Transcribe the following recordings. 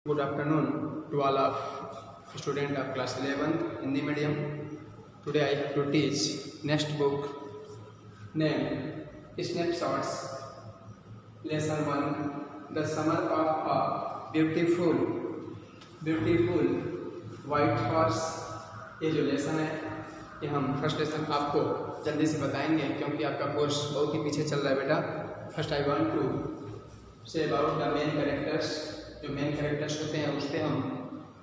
Good afternoon to all of students of class 11th Hindi medium. Today I have to teach next book named Snapshots. Lesson 1. The summer of a beautiful white horse. ये जो lesson है ये हम first lesson आपको जल्दी से बताएंगे क्योंकि आपका कोर्स बहुत ही पीछे चल रहा है बेटा. First I want to say about the main characters. जो मेन कैरेक्टर्स होते हैं उस पर हम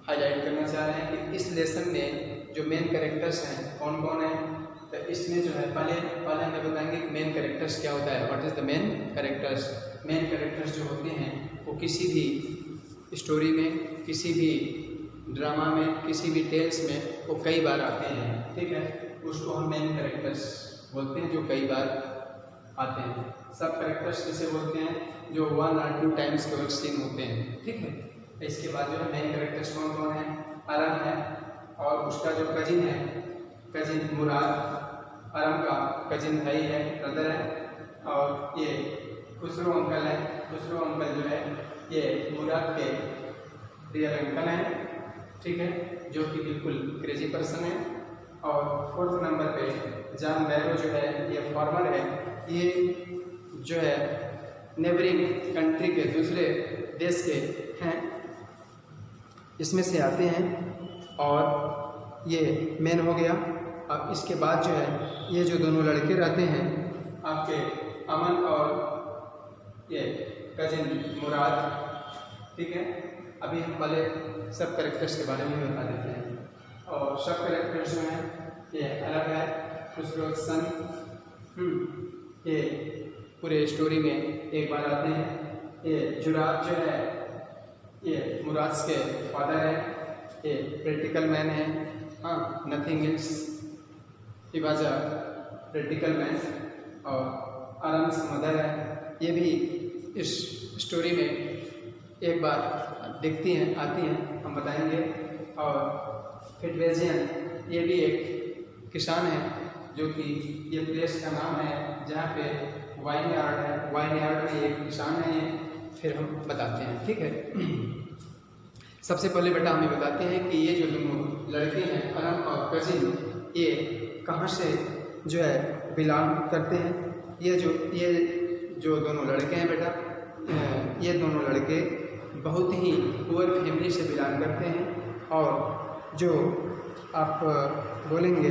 हाईलाइट करना चाह रहे हैं कि इस लेसन में जो मेन कैरेक्टर्स हैं कौन कौन है. तो इसमें जो है पहले हमें बताएंगे कि मेन कैरेक्टर्स क्या होता है. What is the main characters. Main characters जो होते हैं वो किसी भी स्टोरी में, किसी भी ड्रामा में, किसी भी टेल्स में वो कई बार आते हैं. ठीक है, उसको हम मेन कैरेक्टर्स बोलते हैं जो कई बार आते हैं. सब कैरेक्टर्स किसे बोलते हैं जो 1 और 2 टाइम्स केवल सीन होते हैं. ठीक है, इसके बाद जो है मेन कैरेक्टर्स कौन कौन है. आरम है और उसका जो कजिन है, कजिन मुराद. आरम का कजिन भाई है, ब्रदर है. और ये खुसरो अंकल है. खुसरो अंकल जो है ये मुराद के रियल अंकल हैं. ठीक है, जो कि बिल्कुल क्रेजी पर्सन है. और 4th नंबर पे जॉन बैरो जो है ये फार्मर है. ये जो है नेबरिंग कंट्री के दूसरे देश के हैं, इसमें से आते हैं. और ये मेन हो गया. अब इसके बाद जो है ये जो दोनों लड़के रहते हैं आपके अमन और ये कजिन मुराद. ठीक है, अभी हम पहले सब कैरेक्टर्स के बारे में बता देते हैं. और सब कैरेक्टर्स जो हैं ये अलग है. खुसरो सन ये पूरे स्टोरी में एक बार आते हैं. ये जुराब जो है ये मुराद के फादर है. ये प्रैक्टिकल मैन है. हाँ, nothing else. He was a practical man. और आरम्स मदर है. ये भी इस स्टोरी में एक बार दिखती हैं, आती हैं, हम बताएंगे. और फिटवेजियन ये भी एक किसान है जो कि ये प्लेस का नाम है जहाँ पे वाइन यार्ड है. वाइन यार्ड में एक किसान है ये. फिर हम बताते हैं. ठीक है, सबसे पहले बेटा हमें बताते हैं कि ये जो दोनों लड़के हैं अरम और कजिन ये कहाँ से जो है बिलोंग करते हैं. ये जो दोनों लड़के हैं बेटा, ये दोनों लड़के बहुत ही पुअर फैमिली से बिलोंग करते हैं. और जो आप बोलेंगे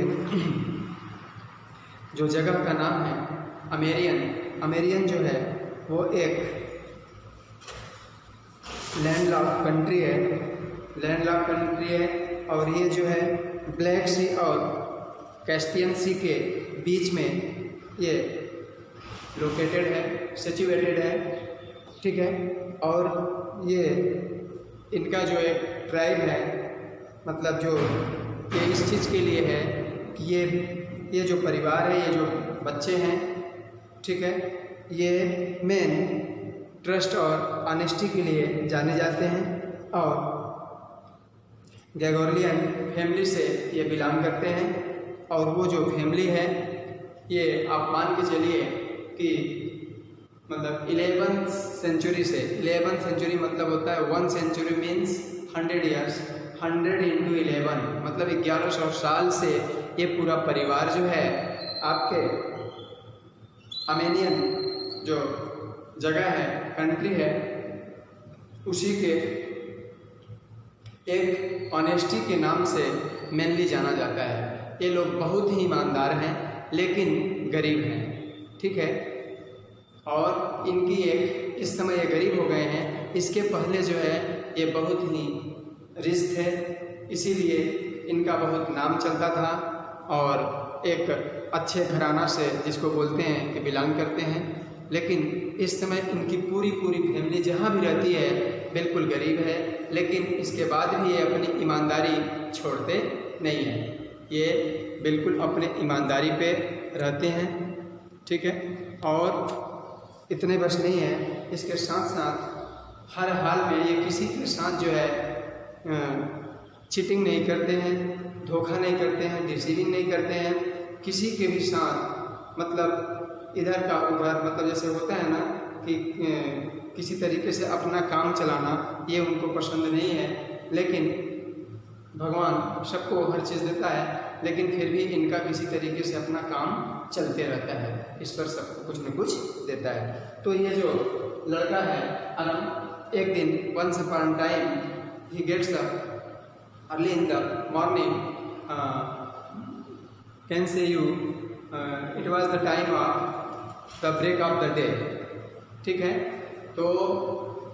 जो जगह का नाम है अमेरियन जो है वो एक लैंडलॉक कंट्री है. और ये जो है ब्लैक सी और कैस्पियन सी के बीच में ये लोकेटेड है, सिचुएटेड है. ठीक है, और ये इनका जो एक ट्राइब है, मतलब जो ये इस चीज़ के लिए है कि ये जो परिवार है, ये जो बच्चे हैं, ठीक है, ये मेन ट्रस्ट और ऑनेस्टी के लिए जाने जाते हैं. और ग्रेगोरियन फैमिली से ये बिलोंग करते हैं. और वो जो फैमिली है ये आप मान के चलिए कि मतलब 11th सेंचुरी से, 11th सेंचुरी मतलब होता है 1 सेंचुरी मीन्स 100 ईयर्स. 100 × 11 मतलब 1100 साल से ये पूरा परिवार जो है आपके आर्मेनियन जो जगह है, कंट्री है, उसी के एक ऑनेस्टी के नाम से मेनली जाना जाता है. ये लोग बहुत ही ईमानदार हैं लेकिन गरीब हैं. ठीक है, और इनकी एक इस समय ये गरीब हो गए हैं. इसके पहले जो है ये बहुत ही रिच थे, इसीलिए इनका बहुत नाम चलता था. और एक अच्छे घराना से जिसको बोलते हैं कि बिलोंग करते हैं. लेकिन इस समय इनकी पूरी फैमिली जहाँ भी रहती है बिल्कुल गरीब है. लेकिन इसके बाद भी ये अपनी ईमानदारी छोड़ते नहीं हैं. ये बिल्कुल अपने ईमानदारी पे रहते हैं. ठीक है, और इतने बस नहीं है, इसके साथ साथ हर हाल में ये किसी के साथ जो है चीटिंग नहीं करते हैं, धोखा नहीं करते हैं, डिसीविंग नहीं करते हैं किसी के भी साथ. मतलब इधर का उधर, मतलब जैसे होता है ना कि किसी तरीके से अपना काम चलाना ये उनको पसंद नहीं है। लेकिन भगवान सबको हर चीज़ देता है, लेकिन फिर भी इनका किसी तरीके से अपना काम चलते रहता है। ईश्वर सबको कुछ न कुछ देता है। तो ये जो लड़का है अरम, एक दिन once upon a time he gets up early in the morning, can say you it was the time of the break of the day, ठीक है। तो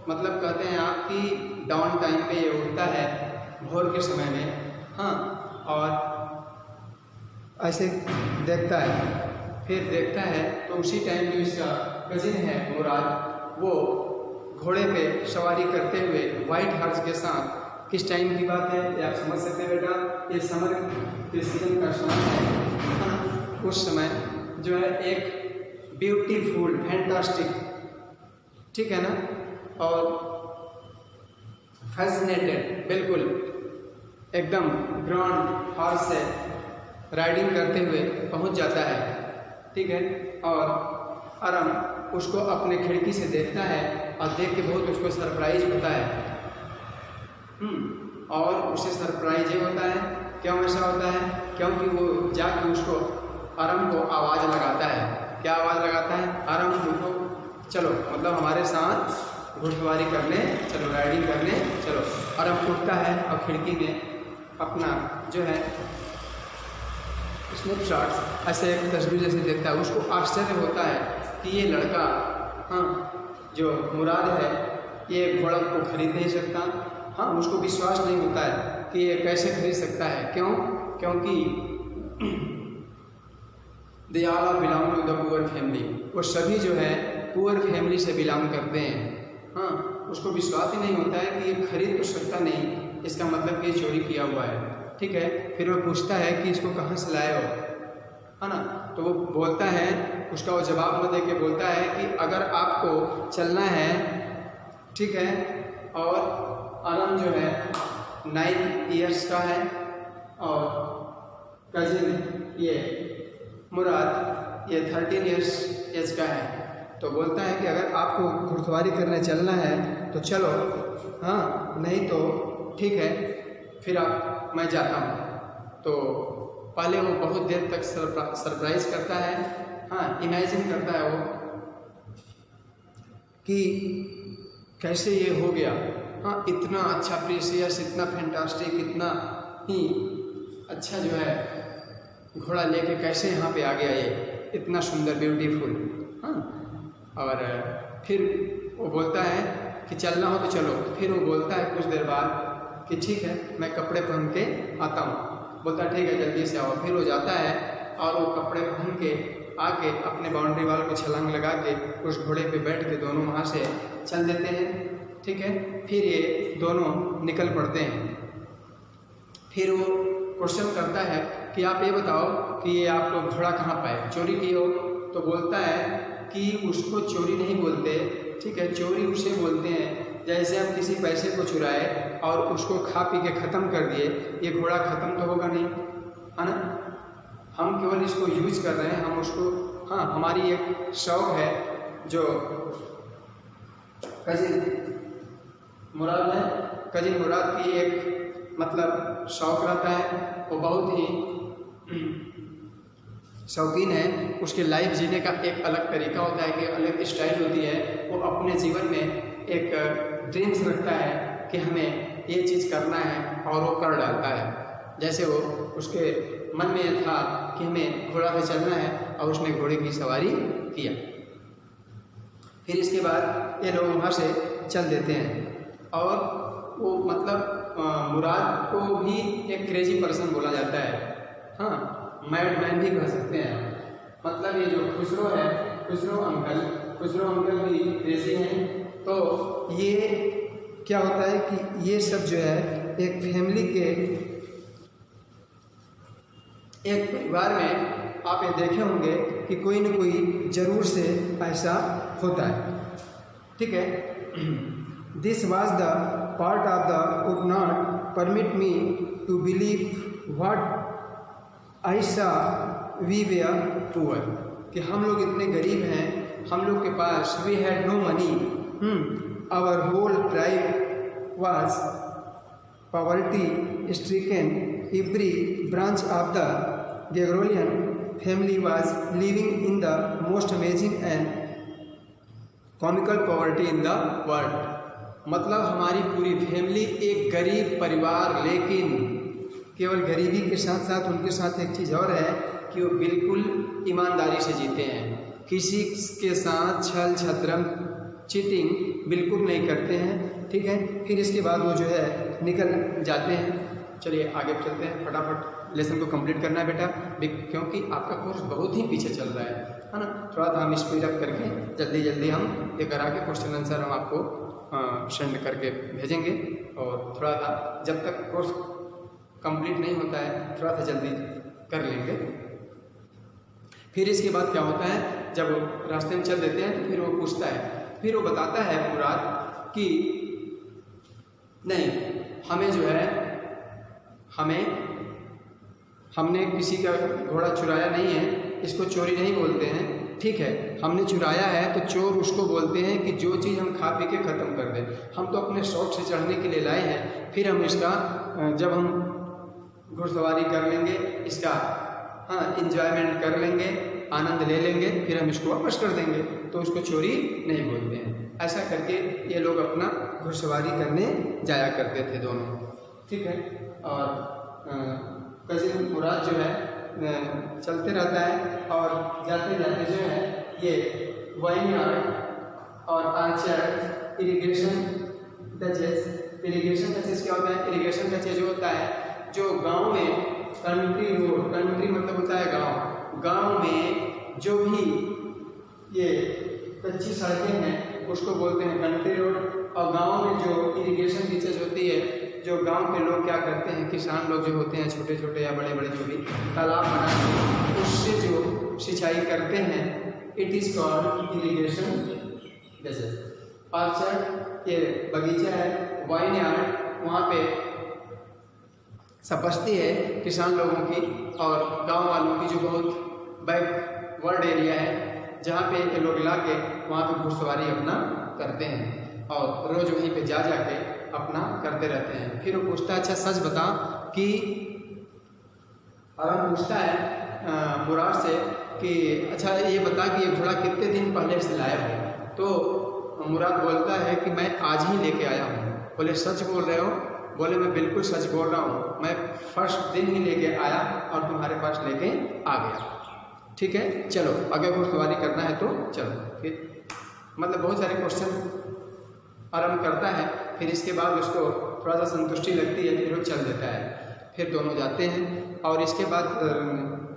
मतलब कहते हैं आप कि डाउन टाइम पे ये उठता है भोर के समय में, हाँ, और ऐसे देखता है, फिर देखता है तो उसी टाइम जो इसका कजिन है मुराद, वो घोड़े पे सवारी करते हुए वाइट हॉर्स के साथ, किस टाइम की बात है ये आप समझ सकते हैं बेटा, ये समर के सीजन का समय है। उस समय जो है एक ब्यूटीफुल फैंटास्टिक, ठीक है ना, और फैसिनेटेड, बिल्कुल एकदम ग्राउंड हॉर्स से राइडिंग करते हुए पहुंच जाता है, ठीक है। और अरम उसको अपने खिड़की से देखता है और देख के बहुत उसको सरप्राइज होता है। और उसे सरप्राइज ये होता है, क्यों ऐसा होता है, क्योंकि वो जाके उसको अरम को आवाज़ लगाता है। क्या आवाज़ लगाता है, अरम उठो, चलो, मतलब हमारे साथ घुड़सवारी करने चलो, राइडिंग करने चलो। अरम उठता है और खिड़की में अपना जो है स्नैपशॉट्स ऐसे एक तस्वीर जैसे देखता है। उसको आश्चर्य होता है कि ये लड़का, हाँ, जो मुराद है, ये घोड़ा को खरीद नहीं सकता। हाँ, उसको विश्वास नहीं होता है कि ये कैसे खरीद सकता है। क्यों? क्योंकि they all belong to the poor family, वो सभी जो है पुअर फैमिली से बिलोंग करते हैं। हाँ, उसको विश्वास ही नहीं होता है कि ये खरीद तो सकता नहीं, इसका मतलब कि चोरी किया हुआ है, ठीक है। फिर वो पूछता है कि इसको कहाँ से लाए हो, है ना। तो वो बोलता है, उसका वो जवाब में दे के बोलता है कि अगर आपको चलना है, ठीक है, और अरम जो है 9 इयर्स का है और कजिन ये मुराद ये 13 इयर्स एज का है। तो बोलता है कि अगर आपको घुड़सवारी करने चलना है तो चलो, हाँ, नहीं तो ठीक है, फिर मैं जाता हूँ। तो पहले वो बहुत देर तक सरप्राइज करता है, हाँ, इमेजिन करता है वो कि कैसे ये हो गया, हाँ, इतना अच्छा प्रीशियस, इतना फैंटास्टिक, इतना ही अच्छा जो है घोड़ा लेके कैसे यहाँ पे आ गया ये, इतना सुंदर ब्यूटीफुल, हाँ। और फिर वो बोलता है कि चलना हो तो चलो। फिर वो बोलता है कुछ देर बाद कि ठीक है, मैं कपड़े पहन के आता हूँ। बोलता है ठीक है, जल्दी से आओ। फिर वो जाता है और वो कपड़े पहन के आके अपने बाउंड्री वाल को छलांग लगा के उस घोड़े पे बैठ के दोनों वहाँ से चल देते हैं, ठीक है। फिर ये दोनों निकल पड़ते हैं। फिर वो क्वेश्चन करता है कि आप ये बताओ कि ये आप लोग घोड़ा कहाँ पाए, चोरी की हो? तो बोलता है कि उसको चोरी नहीं बोलते, ठीक है, चोरी उसे बोलते हैं जैसे हम किसी पैसे को चुराए और उसको खा पी के ख़त्म कर दिए। ये घोड़ा ख़त्म तो होगा नहीं, है ना, हम केवल इसको यूज कर रहे हैं, हम उसको, हाँ, हमारी एक शौक है जो कजिन मुराद है, कजिन मुराद की एक मतलब शौक रहता है, वो बहुत ही शौकीन है। उसके लाइफ जीने का एक अलग तरीका होता है, कि अलग स्टाइल होती है। वो अपने जीवन में एक ड्रीम्स रखता है कि हमें ये चीज़ करना है और वो कर डालता है। जैसे वो उसके मन में ये था कि हमें घोड़ा पे चलना है और उसने घोड़े की सवारी किया। फिर इसके बाद ये लोग वहाँ से चल देते हैं और वो मतलब मुराद को भी एक क्रेजी पर्सन बोला जाता है, हाँ, मैड मैन भी कह सकते हैं। मतलब ये जो खुसरो है, खुसरो अंकल भी क्रेजी हैं। तो ये क्या होता है कि ये सब जो है एक फैमिली के, एक परिवार में आप ये देखे होंगे कि कोई न कोई जरूर से ऐसा होता है, ठीक है। This was the part of the would not permit me to believe what I saw we where poor, कि हम लोग इतने गरीब हैं, हम लोग के पास we had no money Our whole tribe was poverty stricken. Every branch of the Gagrolian family was living in the most amazing and comical poverty in the world. मतलब हमारी पूरी फैमिली एक गरीब परिवार, लेकिन केवल गरीबी के साथ साथ उनके साथ एक चीज़ और है कि वो बिल्कुल ईमानदारी से जीते हैं, किसी के साथ छल छद्रम चीटिंग बिल्कुल नहीं करते हैं। ठीक है, फिर इसके बाद वो जो है निकल जाते हैं। चलिए आगे चलते हैं, फटाफट लेसन को कंप्लीट करना है बेटा, क्योंकि आपका कोर्स बहुत ही पीछे चल रहा है ना। थोड़ा सा हम स्पीड अप करके जल्दी जल्दी हम ये करा के क्वेश्चन आंसर हम आपको सेंड करके भेजेंगे। और थोड़ा सा जब तक कोर्स कंप्लीट नहीं होता है थोड़ा सा जल्दी कर लेंगे। फिर इसके बाद क्या होता है, जब रास्ते में चल देते हैं तो फिर वो पूछता है, फिर वो बताता है मुराद कि नहीं, हमें जो है हमने किसी का घोड़ा चुराया नहीं है, इसको चोरी नहीं बोलते हैं। ठीक है, हमने चुराया है तो चोर उसको बोलते हैं कि जो चीज़ हम खा पी के ख़त्म कर दें। हम तो अपने शौक से चढ़ने के लिए लाए हैं, फिर हम इसका जब हम घुड़सवारी कर लेंगे, इसका इंजॉयमेंट कर लेंगे, आनंद ले लेंगे, फिर हम इसको वापस कर देंगे, तो उसको चोरी नहीं बोलते हैं। ऐसा करके ये लोग अपना घुड़सवारी करने जाया करते थे दोनों। ठीक है, और कजिन मुराद जो है चलते रहता है और जाते जाते जो है ये वाइनयार्ड और Archer irrigation touches. Irrigation touches क्या होता है? इरिगेशन टचेस जो होता है जो गांव में कंट्री रोड, कंट्री मतलब होता है गांव, गांव में जो भी ये कच्ची सड़कें हैं उसको बोलते हैं कंट्री रोड। और गांव में जो इरिगेशन टचेस होती है, जो गांव के लोग क्या करते हैं, किसान लोग जो होते हैं छोटे छोटे या बड़े बड़े जो भी तालाब बनाते उससे जो सिंचाई करते हैं, it is called irrigation touches. Orchard ये बगीचा है, वाइनयार्ड वहाँ पे सपस्ती है किसान लोगों की और गांव वालों की, जो बहुत बैकवर्ड एरिया है जहाँ पे ये लोग ला के वहाँ पे घुड़सवारी अपना करते हैं और रोज़ वहीं पे जा जाके अपना करते रहते हैं। फिर वो पूछता है, अच्छा सच बता कि आराम पूछता है मुराद से कि अच्छा ये बता कि ये घोड़ा कितने दिन पहले से लाया हो? तो मुराद बोलता है कि मैं आज ही लेके आया हूँ। बोले सच बोल रहे हो? बोले मैं बिल्कुल सच बोल रहा हूँ, मैं फर्स्ट दिन ही लेके आया और तुम्हारे पास लेके आ गया। ठीक है, चलो अगर घुड़सवारी करना है तो चलो। फिर मतलब बहुत सारे क्वेश्चन आरम्भ करता है, फिर इसके बाद उसको थोड़ा सा संतुष्टि लगती है, फिर वो चल देता है। फिर दोनों जाते हैं और इसके बाद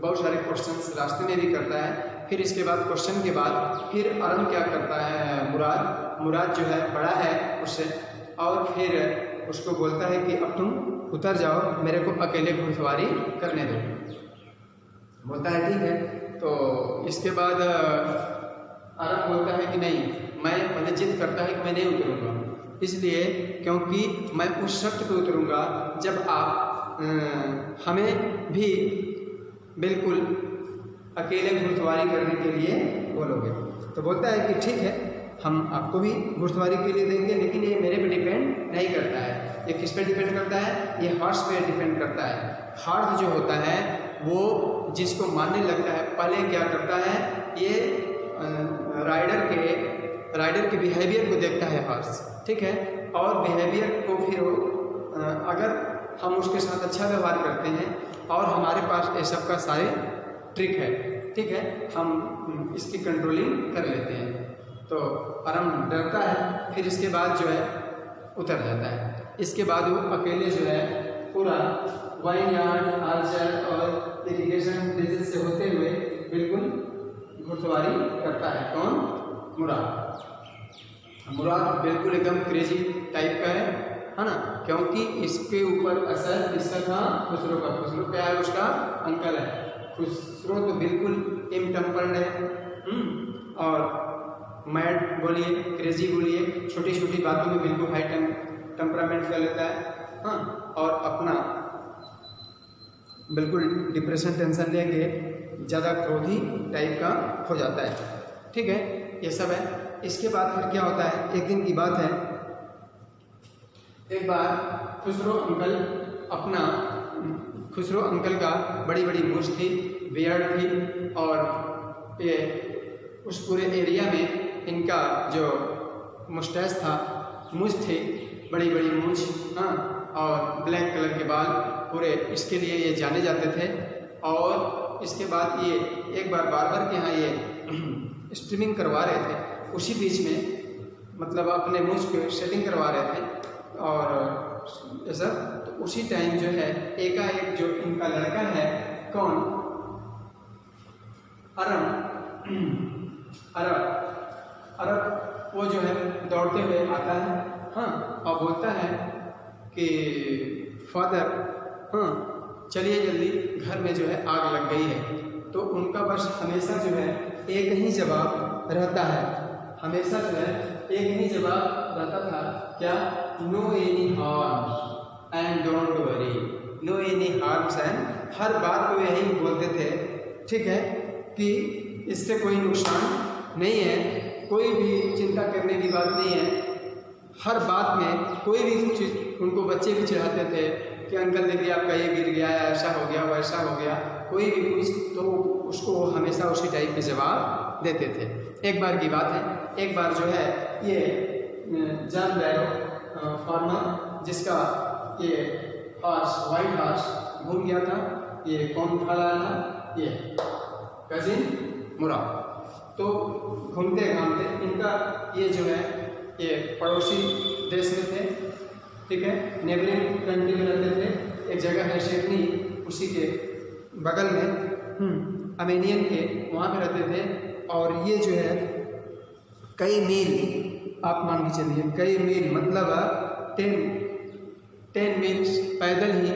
बहुत सारे क्वेश्चंस रास्ते में भी करता है। फिर इसके बाद क्वेश्चन के बाद फिर आरम्भ क्या करता है मुराद जो है बड़ा है उससे, और फिर उसको बोलता है कि अब तुम उतर जाओ, मेरे को अकेले घुड़सवारी करने दो। बोलता है ठीक है। तो इसके बाद आरब बोलता है कि नहीं, मैं मतलब जिद करता है कि मैं नहीं उतरूँगा, इसलिए क्योंकि मैं उस शर्त पे उतरूँगा जब आप हमें भी बिल्कुल अकेले घुड़सवारी करने के लिए बोलोगे। तो बोलता है कि ठीक है, हम आपको भी घुड़सवारी के लिए देंगे, लेकिन ये मेरे पे डिपेंड नहीं करता है। ये किस पे डिपेंड करता है? ये हॉर्स पे डिपेंड करता है। हॉर्स जो होता है वो जिसको मारने लगता है पहले क्या करता है, ये राइडर के बिहेवियर को देखता है हॉर्स। ठीक है, और बिहेवियर को फिर अगर हम उसके साथ अच्छा व्यवहार करते हैं और हमारे पास ये सब का सारे ट्रिक है, ठीक है, हम इसकी कंट्रोलिंग कर लेते हैं। तो आराम डरता है, फिर इसके बाद जो है उतर जाता है। इसके बाद वो अकेले जो है पूरा वाइनयार्ड, आर्चर और इरिगेशन डिजीज से होते हुए बिल्कुल घुड़सवारी करता है। कौन? मुराद बिल्कुल एकदम क्रेजी टाइप का है ना, क्योंकि इसके ऊपर असर इसका था खुसरो का। खुसरो क्या है? उसका अंकल है। खुसरो तो बिल्कुल इम्टेम्पर्ड है और मैड बोलिए, क्रेजी बोलिए, छोटी छोटी बातों में बिल्कुल हाई टेम्परामेंट कर लेता है। हाँ, और अपना बिल्कुल डिप्रेशन टेंशन लेके ज़्यादा क्रोधी टाइप का हो जाता है। ठीक है, ये सब है। इसके बाद फिर क्या होता है, एक दिन की बात है, एक बार खुसरो अंकल का बड़ी बड़ी मूछ थी, बियर्ड थी, और ये उस पूरे एरिया में इनका जो मुस्टैच था, मूछ थी, बड़ी बड़ी मूछ, हाँ, और ब्लैक कलर के बाल पूरे, इसके लिए ये जाने जाते थे। और इसके बाद ये एक बार बार्बर के यहाँ ये स्ट्रीमिंग करवा रहे थे, उसी बीच में मतलब अपने मूछ पे सेटिंग करवा रहे थे और ऐसा, तो उसी टाइम जो है एकाएक जो इनका लड़का है, कौन, अरब, वो जो है दौड़ते हुए आता है, हाँ, और बोलता है कि फादर, हाँ, चलिए जल्दी, घर में जो है आग लग गई है। तो उनका बस हमेशा जो है एक ही जवाब रहता है, हमेशा जो है एक ही जवाब रहता था, क्या, no any harms and don't worry, no any harms and, हर बात को यही बोलते थे, ठीक है, कि इससे कोई नुकसान नहीं है, कोई भी चिंता करने की बात नहीं है। हर बात में कोई भी चीज़, उनको बच्चे भी चिढ़ाते थे कि अंकल देखिए आपका ये गिर गया, ऐसा हो गया, वैसा हो गया, कोई भी कुछ, तो उसको हमेशा उसी टाइप के जवाब देते थे। एक बार की बात है, एक बार जो है ये जॉन बैरो फार्मर, जिसका ये हॉर्स, वाइट हॉर्स घूम गया था, ये कौन खा रहा था, ये कजिन मुरा, तो घूमते घामते इनका ये जो है ये पड़ोसी देश में थे, ठीक है, नेबरिंग कंट्री में रहते थे। एक जगह है सिडनी, उसी के बगल में अर्मेनियन के, वहाँ पे रहते थे। और ये जो है कई मील, आप मान के चलिए कई मील, मतलब 10 मील्स पैदल ही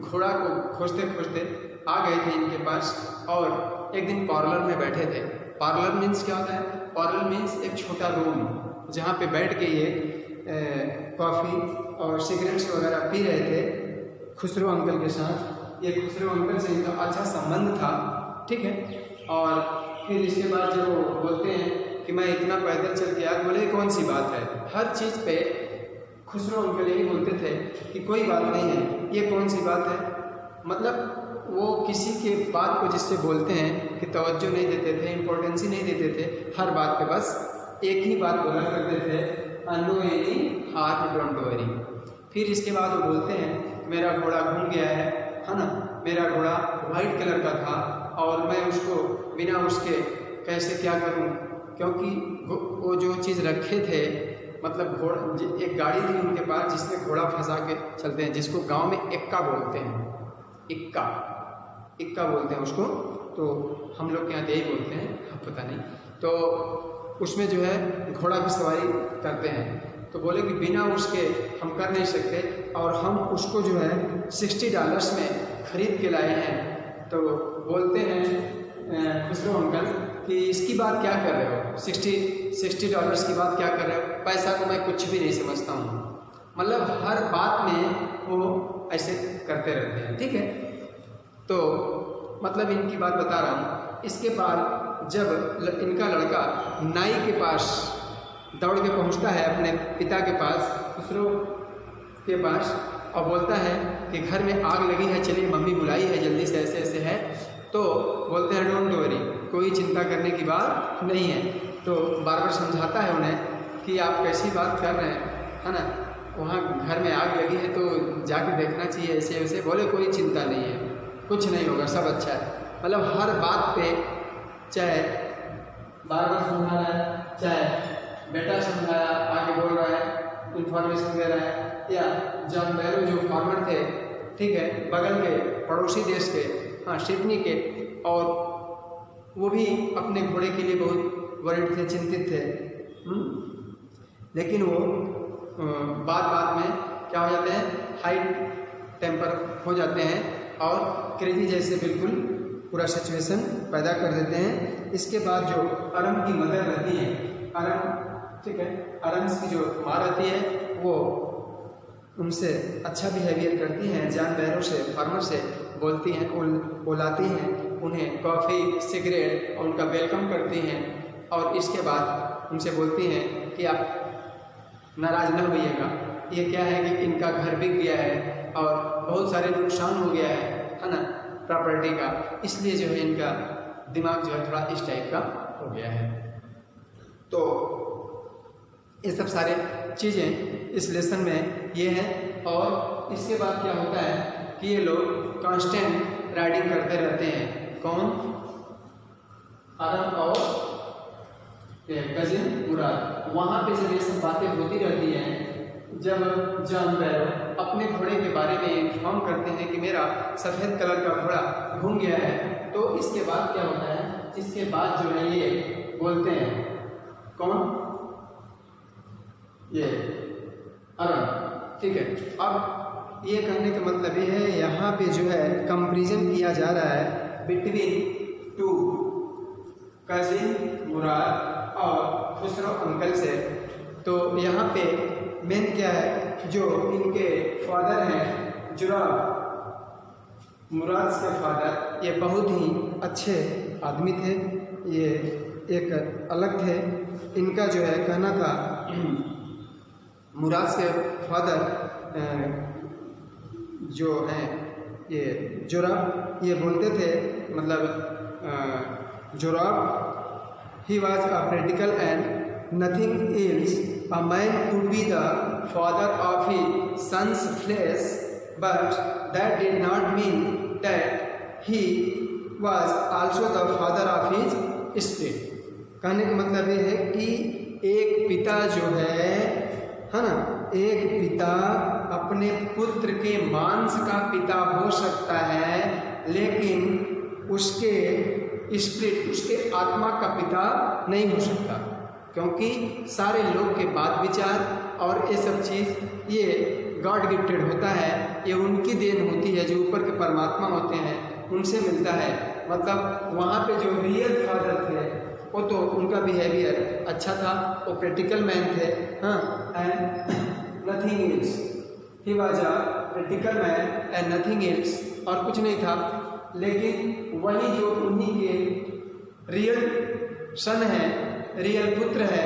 घोड़ा को खोजते खोजते आ गए थे इनके पास। और एक दिन पार्लर में बैठे थे। पार्लर मीन्स क्या होता है, पार्लर मीन्स एक छोटा रूम जहाँ पे बैठ के ये कॉफ़ी और सिगरेट्स वगैरह पी रहे थे खुसरो अंकल के साथ। ये खुसरो अंकल से इनका अच्छा संबंध था, ठीक है। और फिर इसके बाद जब वो बोलते हैं कि मैं इतना पैदल चल के आया, बोले कौन सी बात है, हर चीज़ पे खुसरो अंकल यही बोलते थे कि कोई बात नहीं है, ये कौन सी बात है। मतलब वो किसी के बात को जिससे बोलते हैं कि तवज्जो नहीं देते थे, इम्पोर्टेंस ही नहीं देते थे, हर बात पे बस एक ही बात बोला करते थे, no any harm don't worry. फिर इसके बाद वो बोलते हैं मेरा घोड़ा घूम गया है ना, मेरा घोड़ा वाइट कलर का था और मैं उसको बिना उसके कैसे क्या करूं, क्योंकि वो जो चीज़ रखे थे, मतलब घोड़ा, एक गाड़ी थी उनके पास जिसमें घोड़ा फंसा के चलते हैं, जिसको गांव में इक्का बोलते हैं, इक्का बोलते हैं उसको, तो हम लोग के यहाँ यही बोलते हैं, पता नहीं। तो उसमें जो है घोड़ा की सवारी करते हैं। तो बोले कि बिना उसके हम कर नहीं सकते, और हम उसको जो है $60 में ख़रीद के लाए हैं। तो बोलते हैं खुसरो अंकल कि इसकी बात क्या कर रहे हो, $60 की बात क्या कर रहे हो, पैसा को मैं कुछ भी नहीं समझता हूँ। मतलब हर बात में वो ऐसे करते रहते हैं, ठीक है। तो मतलब इनकी बात बता रहा हूँ। इसके बाद जब इनका लड़का नाई के पास दौड़ के पहुँचता है, अपने पिता के पास, खुसरो के पास, और बोलता है कि घर में आग लगी है, चलिए मम्मी बुलाई है, जल्दी से ऐसे ऐसे है। तो बोलते हैं डोंट वरी, कोई चिंता करने की बात नहीं है। तो बार बार समझाता है उन्हें कि आप कैसी बात कर रहे हैं, है ना, वहाँ घर में आग लगी है तो जाके देखना चाहिए, ऐसे वैसे। बोले कोई चिंता नहीं है, कुछ नहीं होगा, सब अच्छा है। मतलब हर बात पे चाहे बार बार समझा रहा है, चाहे बेटा समझाया, आगे बोल रहा है, इंफॉर्मेशन दे रहा है। या जॉन बैरो जो फार्मर थे, ठीक है, बगल के पड़ोसी देश के, हाँ, सिडनी के, और वो भी अपने घोड़े के लिए बहुत वरीड थे, चिंतित थे। लेकिन वो बात में क्या हो जाते हैं, हाई टेम्पर हो जाते हैं और क्रेजी जैसे बिल्कुल पूरा सिचुएशन पैदा कर देते हैं। इसके बाद जो अरम की मदर रहती है, अरम, ठीक है, अरम्स की जो माँ रहती है, वो उनसे अच्छा बिहेवियर करती हैं, जॉन बैरो से, फार्मर से बोलती हैं, बुलाती हैं, उन्हें कॉफ़ी, सिगरेट और उनका वेलकम करती हैं। और इसके बाद उनसे बोलती हैं कि आप नाराज़ न होइएगा, ये क्या है कि इनका घर बिक गया है और बहुत सारे नुकसान हो गया है ना प्रॉपर्टी का, इसलिए जो है इनका दिमाग जो है थोड़ा इस टाइप का हो गया है। तो ये सब सारे चीज़ें इस लेसन में ये हैं। और इसके बाद क्या होता है कि ये लोग कांस्टेंट राइडिंग करते रहते हैं। कौन? अरन और कजिन मुराद। वहाँ पे जब ये सब बातें होती रहती हैं, जब जॉन बैरो अपने घोड़े के बारे में इन्फॉर्म करते हैं कि मेरा सफ़ेद कलर का घोड़ा घूम गया है, तो इसके बाद क्या होता है, इसके बाद जो है ये बोलते हैं, कौन? ये अरन, ठीक है। अब ये कहने का मतलब ये है, यहाँ पे जो है कंपैरिजन किया जा रहा है बिटवीन टू कजिन मुराद और खुसरो अंकल से। तो यहाँ पे मेन क्या है, जो इनके फादर हैं जुराब, मुराद के फादर, ये बहुत ही अच्छे आदमी थे, ये एक अलग थे। इनका जो है कहना था, मुराद के फादर जो हैं ये जुराब, ये बोलते थे, मतलब जुराब, he was a practical and nothing else. A man could be the father of his son's flesh, but that did not mean that he was also the father of his spirit. कहने का मतलब ये है कि एक पिता जो है ना, एक पिता अपने पुत्र के मांस का पिता हो सकता है, लेकिन उसके स्पिरिट, उसके आत्मा का पिता नहीं हो सकता, क्योंकि सारे लोग के बात विचार और ये सब चीज़ ये गॉड गिफ्टेड होता है, ये उनकी देन होती है, जो ऊपर के परमात्मा होते हैं उनसे मिलता है। मतलब वहाँ पे जो रियल फादर थे वो तो उनका बिहेवियर अच्छा था, वो प्रैक्टिकल मैन थे, हाँ, and nothing else, he was a practical man and nothing else, और कुछ नहीं था। लेकिन वही जो उन्हीं के रियल सन है, रियल पुत्र है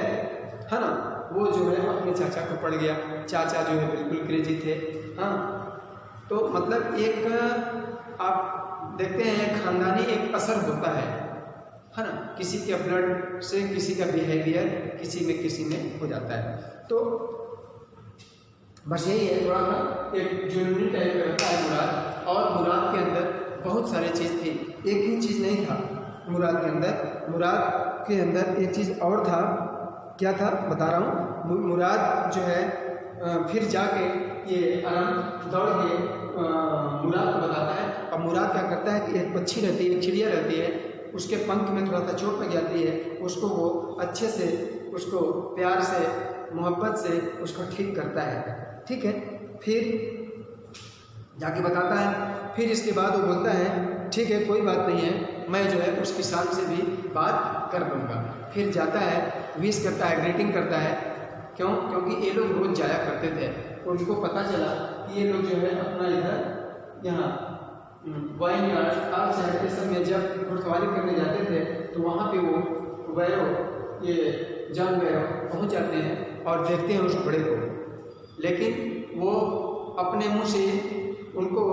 ना, वो जो है अपने चाचा को पड़ गया। चाचा जो है बिल्कुल क्रेजी थे, हाँ। तो मतलब एक आप देखते हैं खानदानी एक असर होता है ना, किसी के ब्लड से किसी का बिहेवियर किसी में हो जाता है। तो बस यही है, थोड़ा सा एक जुनूनी टाइप का रहता है मुराद, और मुराद के अंदर बहुत सारी चीज़ थी, एक ही चीज़ नहीं था मुराद के अंदर। मुराद के अंदर एक चीज़ और था, क्या था बता रहा हूँ। मुराद जो है फिर जाके ये आराम दौड़ के मुराद को बताता है, और मुराद क्या करता है कि एक पक्षी रहती है, एक चिड़िया रहती है, उसके पंख में थोड़ा सा चोट लग जाती है, उसको वो अच्छे से, उसको प्यार से, मोहब्बत से उसको ठीक करता है, ठीक है। फिर जाके बताता है, फिर इसके बाद वो बोलता है ठीक है कोई बात नहीं है, मैं जो है उस किसान से भी बात कर लूँगा। फिर जाता है, विश करता है, ग्रीटिंग करता है, क्यों? क्योंकि ये लोग रोज़ जाया करते थे, उनको पता चला कि ये लोग जो है अपना इधर यहाँ वाइन यार्ड और शहर के सब में जब घुड़सवारी करने जाते थे, तो वहाँ पे वो वैरो, ये जॉन वैरो पहुँच जाते हैं और देखते हैं उस घोड़े को, लेकिन वो अपने मुँह से उनको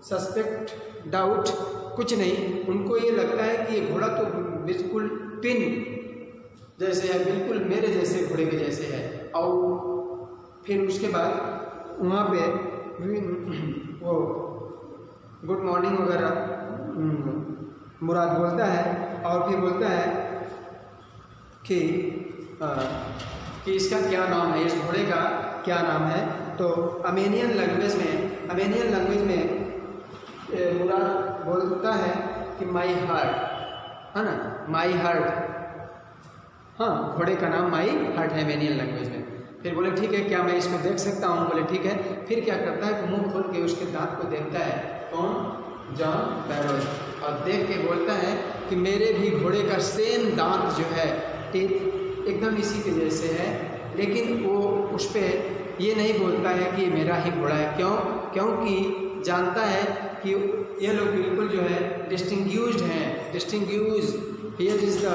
सस्पेक्ट, डाउट कुछ नहीं, उनको ये लगता है कि ये घोड़ा तो बिल्कुल पिन जैसे है, बिल्कुल मेरे जैसे घोड़े के जैसे है। और फिर उसके बाद वहाँ पे वो गुड मॉर्निंग वगैरह मुराद बोलता है, और फिर बोलता है कि इसका क्या नाम है, इस घोड़े का क्या नाम है। तो अर्मेनियन लैंग्वेज में मुराद बोलता है कि माई हार्ट, है ना, माई हार्ट, हाँ, घोड़े का नाम माई हार्ट है अर्मेनियन लैंग्वेज में। फिर बोले ठीक है, क्या मैं इसको देख सकता हूँ? बोले ठीक है। फिर क्या करता है, मुंह खोल के उसके दांत को देखता है, कौन? जॉन बैरो, और देख के बोलता है कि मेरे भी घोड़े का सेम दांत जो है टीथ एकदम इसी के जैसे है, लेकिन वो उस पर ये नहीं बोलता है कि मेरा ही घोड़ा है। क्यों? क्योंकि जानता है कि ये लोग बिल्कुल जो है डिस्टिंग्यूज्ड हैं। Distinguish, here is the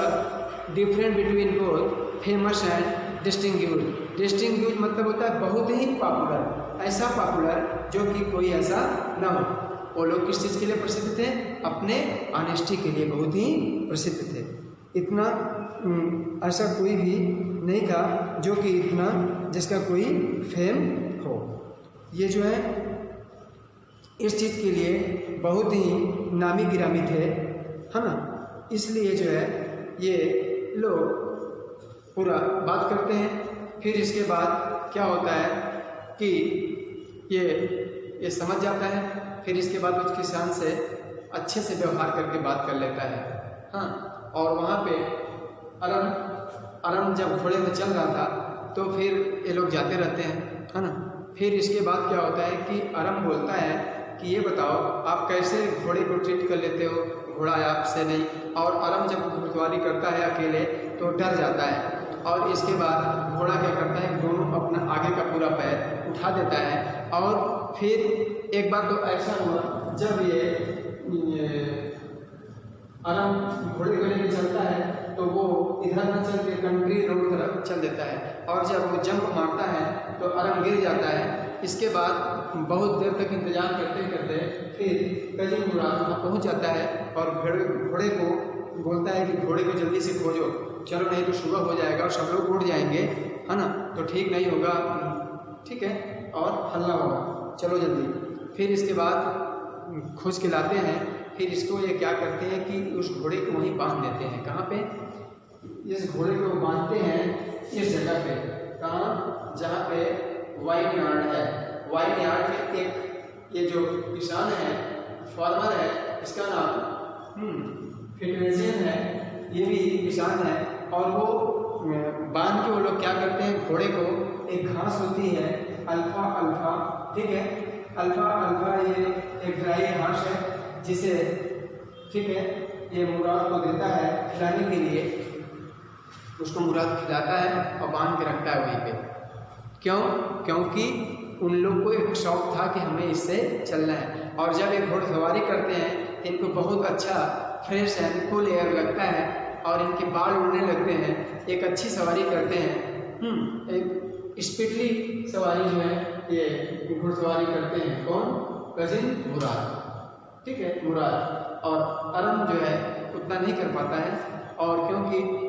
difference between both famous and distinguish. Distinguish मतलब होता है बहुत ही पॉपुलर, ऐसा पॉपुलर जो कि कोई ऐसा ना हो। वो लोग किस चीज़ के लिए प्रसिद्ध थे? अपने ऑनेस्टी के लिए बहुत ही प्रसिद्ध थे। इतना ऐसा कोई भी नहीं था जो कि इतना जिसका कोई फेम हो। ये जो है इस चीज़ के लिए बहुत ही नामी गिरामी थे, है ना। इसलिए जो है ये लोग पूरा बात करते हैं। फिर इसके बाद क्या होता है कि ये समझ जाता है। फिर इसके बाद उस किसान से अच्छे से व्यवहार करके बात कर लेता है। हाँ, और वहाँ पे अरम जब घोड़े में चल रहा था तो फिर ये लोग जाते रहते हैं, है ना। फिर इसके बाद क्या होता है कि अरम बोलता है कि ये बताओ आप कैसे घोड़े को ट्रीट कर लेते हो, घोड़ा आपसे नहीं। और अरम जब घुड़सवारी करता है अकेले तो डर जाता है। और इसके बाद घोड़ा क्या करता है, दोनों अपना आगे का पूरा पैर उठा देता है। और फिर एक बार तो ऐसा हुआ जब ये अरम घोड़े को लेकर चलता है तो वो इधर न चल के कंट्री रोड तरफ चल देता है। और जब वो जंप मारता है तो अरम गिर जाता है। इसके बाद बहुत देर तक इंतजार करते करते फिर कजीम मुराद वहाँ पहुँच जाता है और घोड़े को बोलता है कि घोड़े को जल्दी से खोजो, चलो नहीं तो सुबह हो जाएगा और सब लोग उड़ जाएंगे, है ना, तो ठीक नहीं होगा, ठीक है, और हल्ला होगा, चलो जल्दी। फिर इसके बाद खोज के लाते हैं। फिर इसको ये क्या करते हैं कि उस घोड़े को वहीं बांध देते हैं। कहाँ पे? इस घोड़े को बांधते हैं इस जगह पे। कहाँ? जहाँ पे वाइन यार्ड है। वाइन यार्ड में एक ये जो किसान है, फार्मर है, इसका नाम फिटरेजियन है, ये भी किसान है। और वो बांध के वो लोग क्या करते हैं, घोड़े को एक घास होती है अल्फा अल्फा, ठीक है, अल्फा अल्फा, ये एक ड्राई घास है जिसे, ठीक है, ये मुराद को देता है खिलाने के लिए। उसको मुराद खिलाता है और बांध के रखता है वहीं पे। क्यों? क्योंकि उन लोग को एक शौक था कि हमें इससे चलना है। और जब ये घोड़सवारी करते हैं इनको बहुत अच्छा फ्रेश एंड कूल एयर लगता है और इनके बाल उड़ने लगते हैं, एक अच्छी सवारी करते हैं। एक स्पीडली सवारी जो है ये घुड़सवारी करते हैं। कौन? कजिन मुराद, ठीक है, मुराद। और अरम जो है उतना नहीं कर पाता है। और क्योंकि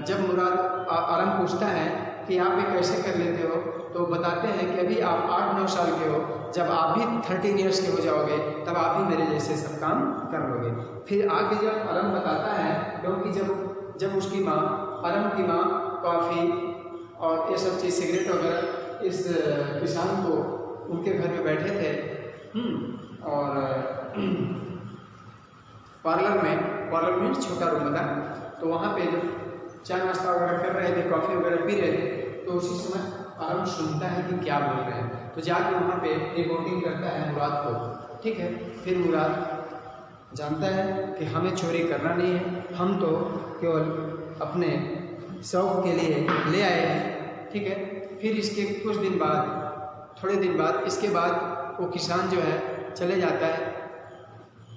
जब मुराद अरम पूछता है कि आप ये कैसे कर लेते हो, तो बताते हैं कि अभी आप 8-9 साल के हो, जब आप भी 13 ईयर्स के हो जाओगे तब आप भी मेरे जैसे सब काम कर लोगे। फिर आगे जब अरम बताता है, क्योंकि जब उसकी माँ, अरम की माँ कॉफ़ी और ये सब चीज़, सिगरेट वगैरह इस किसान को उनके घर में बैठे थे और पार्लर में छोटा रूम था, तो वहाँ पे जब चाय नाश्ता वगैरह कर रहे थे, कॉफ़ी वगैरह पी रहे थे, तो उसी समय अरम सुनता है कि क्या बोल रहे हैं। तो जाके वहाँ पे रिपोर्टिंग करता है मुराद को, ठीक है। फिर मुराद जानता है कि हमें चोरी करना नहीं है, हम तो केवल अपने शौक के लिए ले आए हैं, ठीक है। फिर इसके कुछ दिन बाद, थोड़े दिन बाद, इसके बाद वो किसान जो है चले जाता है,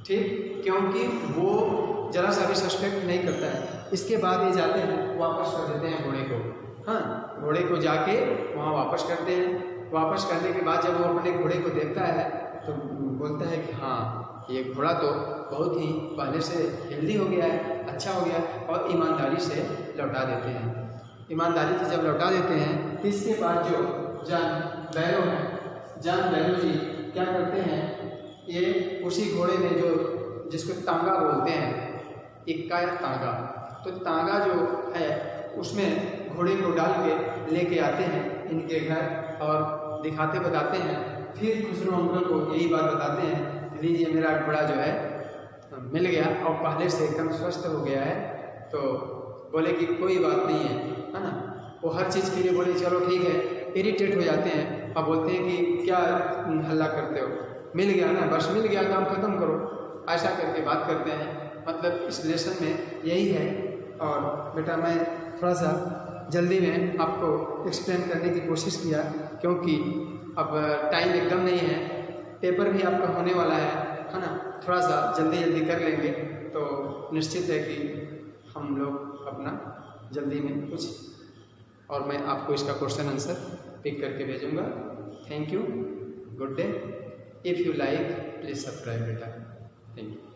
ठीक, क्योंकि वो जरा सा भी सस्पेक्ट नहीं करता है। इसके बाद ये जाते हैं, वापस कर देते हैं घोड़े को। हाँ, घोड़े को जाके वहाँ वापस करते हैं। वापस करने के बाद जब वो अपने घोड़े को देखता है तो बोलता है कि हाँ, ये घोड़ा तो बहुत ही पहले से हेल्दी हो गया है, अच्छा हो गया, और ईमानदारी से लौटा देते हैं। ईमानदारी से जब लौटा देते हैं, इसके बाद जो जान बैरो है, जान बैरो जी क्या करते हैं, ये उसी घोड़े में जो जिसको तांगा बोलते हैं, इक्का या तांगा, तो तांगा जो है उसमें घोड़े को डाल के लेके आते हैं इनके घर और दिखाते बताते हैं। फिर खुसरो अंकल को यही बात बताते हैं, लीजिए मेरा घोड़ा जो है मिल गया और पहले से एकदम स्वस्थ हो गया है। तो बोले कि कोई बात नहीं है ना, वो हर चीज़ के लिए बोले चलो ठीक है। इरिटेट हो जाते हैं और बोलते हैं कि क्या हल्ला करते हो, मिल गया ना, बस मिल गया, काम ख़त्म करो, ऐसा करके बात करते हैं। मतलब इस लेसन में यही है। और बेटा मैं थोड़ा सा जल्दी में आपको एक्सप्लेन करने की कोशिश किया, क्योंकि अब टाइम एकदम नहीं है, पेपर भी आपका होने वाला है ना, थोड़ा सा जल्दी कर लेंगे तो निश्चित है कि हम लोग अपना जल्दी में कुछ और मैं आपको इसका क्वेश्चन आंसर पिक करके भेजूँगा। Thank you, good day. If you like please subscribe बेटा। Thank you.